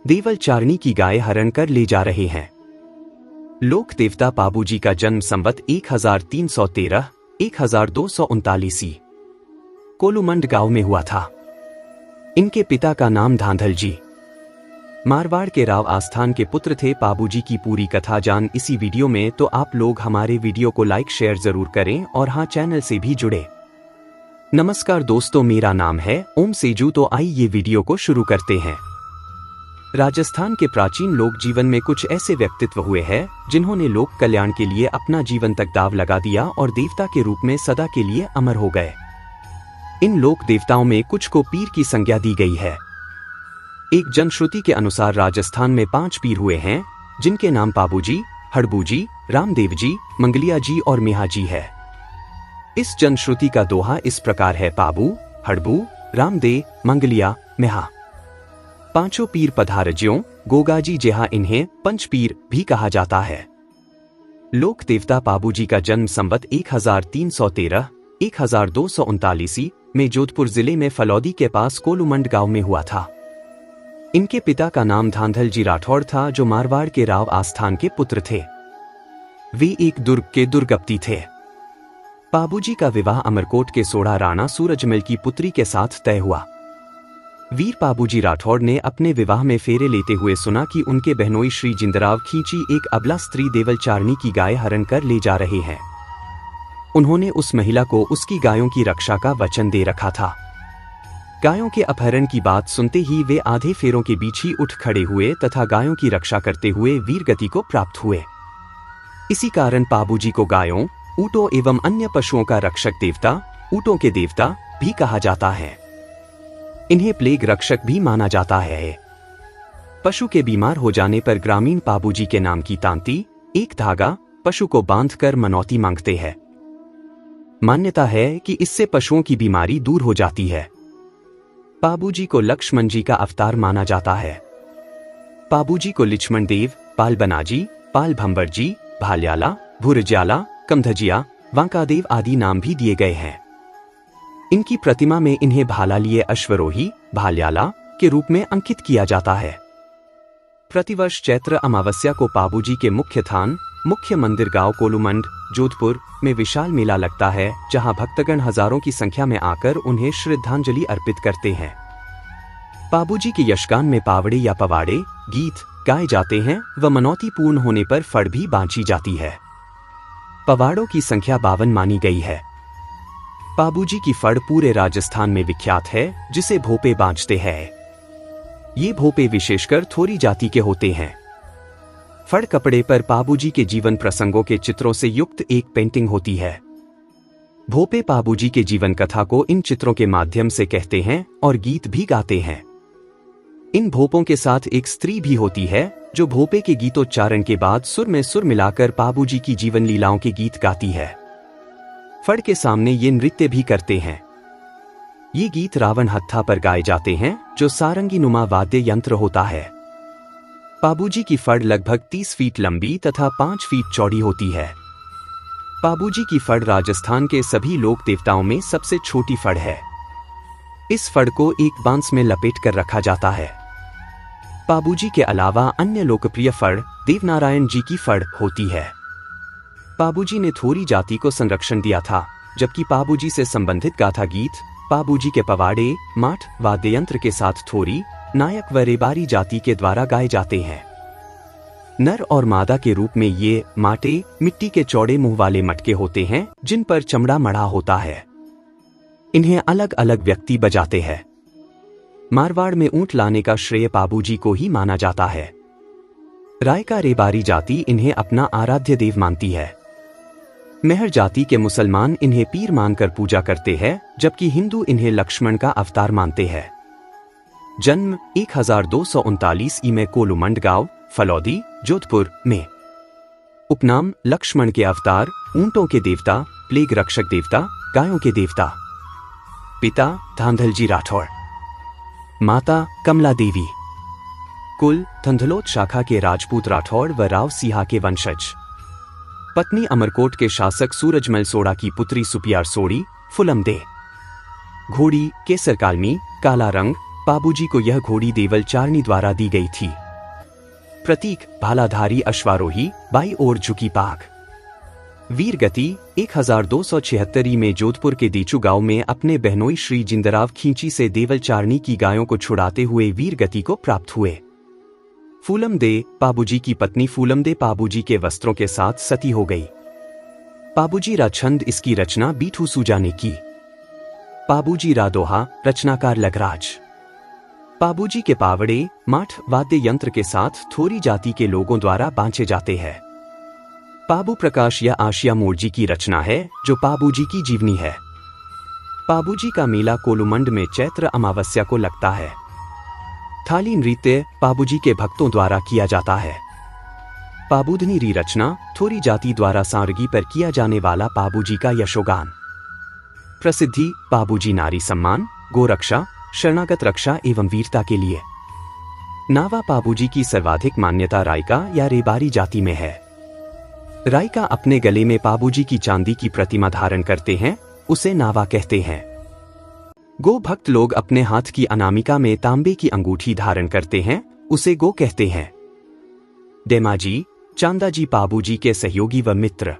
देवल चारणी की गाय हरण कर ले जा रहे हैं। लोक देवता पाबूजी का जन्म संवत 1313 1239 कोलूमंड गांव में हुआ था। इनके पिता का नाम धांधल जी मारवाड़ के राव आस्थान के पुत्र थे। पाबूजी की पूरी कथा जान इसी वीडियो में, तो आप लोग हमारे वीडियो को लाइक शेयर जरूर करें और हाँ, चैनल से भी जुड़े। नमस्कार दोस्तों, मेरा नाम है ओम सेजू। तो आइए ये वीडियो को शुरू करते हैं। राजस्थान के प्राचीन लोक जीवन में कुछ ऐसे व्यक्तित्व हुए हैं जिन्होंने लोक कल्याण के लिए अपना जीवन तक दाव लगा दिया और देवता के रूप में सदा के लिए अमर हो गए। इन लोक देवताओं में कुछ को पीर की संज्ञा दी गई है। एक जनश्रुति के अनुसार राजस्थान में 5 पीर हुए हैं, जिनके नाम पाबूजी, हड़बूजी, रामदेव जी, मंगलिया जी और मेहा जी है। इस जनश्रुति का दोहा इस प्रकार है: पाबू, हड़बू, रामदे, मंगलिया, मेहा। पांचों पीर पधारज्यों गोगाजी जेहा, इन्हें पंच पीर भी कहा जाता है। लोक देवता पाबूजी का जन्म संवत 1313 1239 में जोधपुर जिले में फलौदी के पास कोलूमंड गांव में हुआ था। इनके पिता का नाम धांधल जी राठौड़ था, जो मारवाड़ के राव आस्थान के पुत्र थे। वे एक दुर्ग के दुर्गपति थे। पाबूजी का विवाह अमरकोट के सोढ़ा राणा सूरजमल की पुत्री के साथ तय हुआ। वीर पाबूजी राठौड़ ने अपने विवाह में फेरे लेते हुए सुना कि उनके बहनोई श्री जिंदराव खींची एक अबला स्त्री देवल चारणी की गाय हरण कर ले जा रहे हैं। उन्होंने उस महिला को उसकी गायों की रक्षा का वचन दे रखा था। गायों के अपहरण की बात सुनते ही वे आधे फेरों के बीच ही उठ खड़े हुए तथा गायों की रक्षा करते हुए वीर गति को प्राप्त हुए। इसी कारण पाबूजी को गायों, ऊँटों एवं अन्य पशुओं का रक्षक देवता, ऊँटों के देवता भी कहा जाता है। इन्हें प्लेग रक्षक भी माना जाता है। पशु के बीमार हो जाने पर ग्रामीण पाबूजी के नाम की तांती, एक धागा, पशु को बांधकर मनौती मांगते हैं। मान्यता है कि इससे पशुओं की बीमारी दूर हो जाती है। पाबूजी को लक्ष्मण जी का अवतार माना जाता है। पाबूजी को लिचमण देव, पाल बनाजी, पाल भंबर जी, भाल्याला, भुरज्याला, कमधजिया, वांकादेव आदि नाम भी दिए गए हैं। इनकी प्रतिमा में इन्हें भालालिए अश्वरोही, भाल्याला के रूप में अंकित किया जाता है। प्रतिवर्ष चैत्र अमावस्या को पाबूजी के मुख्य थान, मुख्य मंदिर गांव कोलूमंड, जोधपुर में विशाल मेला लगता है, जहां भक्तगण हजारों की संख्या में आकर उन्हें श्रद्धांजलि अर्पित करते हैं। पाबूजी के यशगान में पावड़े या पवाड़े गीत गाए जाते हैं व मनौती पूर्ण होने पर फड़ भी बांची जाती है। पवाड़ों की संख्या 52 मानी गई है। पाबूजी की फड़ पूरे राजस्थान में विख्यात है, जिसे भोपे बांचते हैं। ये भोपे विशेषकर थोरी जाति के होते हैं। फड़ कपड़े पर पाबूजी के जीवन प्रसंगों के चित्रों से युक्त एक पेंटिंग होती है। भोपे पाबूजी के जीवन कथा को इन चित्रों के माध्यम से कहते हैं और गीत भी गाते हैं। इन भोपों के साथ एक स्त्री भी होती है, जो भोपे के गीतोच्चारण के बाद सुर में सुर मिलाकर पाबूजी की जीवन लीलाओं के गीत गाती है। फड़ के सामने ये नृत्य भी करते हैं। ये गीत रावण हत्था पर गाए जाते हैं, जो सारंगी नुमा वाद्य यंत्र होता है। पाबूजी की फड़ लगभग 30 फीट लंबी तथा 5 फीट चौड़ी होती है। पाबूजी की फड़ राजस्थान के सभी लोक देवताओं में सबसे छोटी फड़ है। इस फड़ को एक बांस में लपेट कर रखा जाता है। पाबूजी के अलावा अन्य लोकप्रिय फड़ देवनारायण जी की फड़ होती है। पाबूजी ने थोरी जाति को संरक्षण दिया था, जबकि पाबूजी से संबंधित गाथा गीत पाबूजी के पवाड़े, माठ वाद्ययंत्र के साथ थोरी, नायक व रेबारी जाति के द्वारा गाए जाते हैं। नर और मादा के रूप में ये माटे मिट्टी के चौड़े मुंह वाले मटके होते हैं, जिन पर चमड़ा मढ़ा होता है। इन्हें अलग अलग व्यक्ति बजाते हैं। मारवाड़ में ऊंट लाने का श्रेय पाबूजी को ही माना जाता है। रायका रेबारी जाति इन्हें अपना आराध्य देव मानती है। मेहर जाति के मुसलमान इन्हें पीर मानकर पूजा करते हैं, जबकि हिंदू इन्हें लक्ष्मण का अवतार मानते हैं। जन्म 1239 ई में कोलूमंड गांव, फलौदी, जोधपुर में। उपनाम लक्ष्मण के अवतार, ऊंटों के देवता, प्लेग रक्षक देवता, गायों के देवता। पिता धांधल जी राठौड़, माता कमला देवी। कुल धंधलोत शाखा के राजपूत राठौड़ व राव सिहा के वंशज। पत्नी अमरकोट के शासक सूरजमल सोड़ा की पुत्री सुपियार सोड़ी, फुलम दे। घोड़ी केसर कालमी, काला रंग, पाबूजी को यह घोड़ी देवल चारनी द्वारा दी गई थी। प्रतीक भालाधारी अश्वारोही, बाई ओर झुकी पाग। वीर गति 1276 में जोधपुर के देचू गांव में अपने बहनोई श्री जिंदराव खींची से देवल चारनी की गायों को छुड़ाते हुए वीर गति को प्राप्त हुए। फूलम दे पाबूजी की पत्नी फूलम दे पाबूजी के वस्त्रों के साथ सती हो गई। पाबूजी रा छंद इसकी रचना बीठू सूजा ने की। पाबूजी रा दोहा रचनाकार लगराज। पाबूजी के पावड़े माठ वाद्य यंत्र के साथ थोरी जाति के लोगों द्वारा बांचे जाते हैं। पाबू प्रकाश या आशिया मोरजी की रचना है जो पाबूजी की जीवनी है। पाबूजी का मेला कोलुमंड में चैत्र अमावस्या को लगता है। थाली नृत्य पाबूजी के भक्तों द्वारा किया जाता है। पाबूधनी री रचना थोरी जाति द्वारा सारगी पर किया जाने वाला पाबूजी का यशोगान। प्रसिद्धि पाबूजी नारी सम्मान, गोरक्षा, शरणागत रक्षा एवं वीरता के लिए। नावा पाबूजी की सर्वाधिक मान्यता रायका या रेबारी जाति में है। रायका अपने गले में पाबूजी की चांदी की प्रतिमा धारण करते हैं, उसे नावा कहते हैं। गो भक्त लोग अपने हाथ की अनामिका में तांबे की अंगूठी धारण करते हैं, उसे गो कहते हैं। डेमाजी चांदाजी पाबूजी के सहयोगी व मित्र।